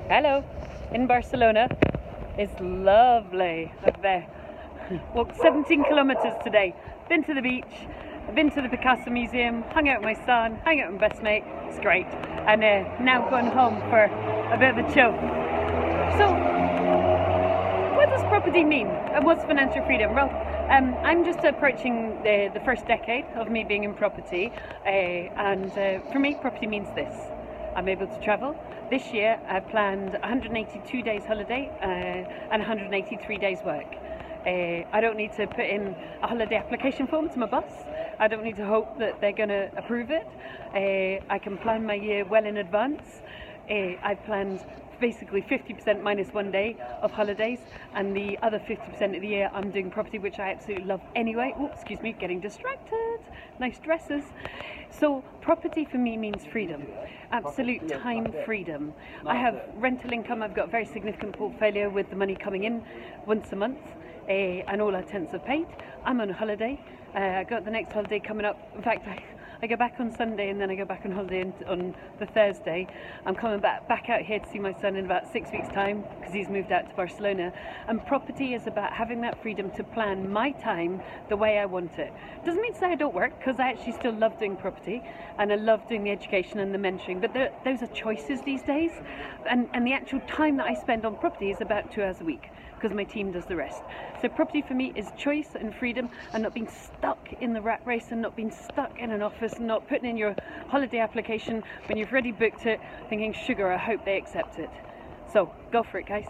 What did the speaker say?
Hello, in Barcelona. It's lovely. I've walked 17 kilometers today. Been to the beach, I've been to the Picasso Museum, hung out with my son, hung out with my best mate. It's great. And now going home for a bit of a chill. So, what does property mean? And what's financial freedom? Well, I'm just approaching the first decade of me being in property, and for me, property means this. I'm able to travel. This year, I've planned 182 days holiday and 183 days work. I don't need to put in a holiday application form to my boss. I don't need to hope that they're going to approve it. I can plan my year well in advance. I've planned basically 50% minus 1 day of holidays, and the other 50% of the year I'm doing property, which I absolutely love anyway. Oh, excuse me, getting distracted. Nice dresses. So property for me means freedom, absolute time freedom. I have rental income. I've got a very significant portfolio with the money coming in once a month, and all our tenants are paid. I'm on a holiday. I got the next holiday coming up. In fact, I go back on Sunday, and then I go back on holiday on the Thursday. I'm coming back out here to see my son in about 6 weeks' time, because he's moved out to Barcelona. And property is about having that freedom to plan my time the way I want it. Doesn't mean to say I don't work, because I actually still love doing property, and I love doing the education and the mentoring, but those are choices these days. And the actual time that I spend on property is about 2 hours a week, because my team does the rest. So property for me is choice and freedom, and not being stuck in the rat race, and not being stuck in an office, and not putting in your holiday application when you've already booked it thinking, sugar, I hope they accept it. So go for it, guys.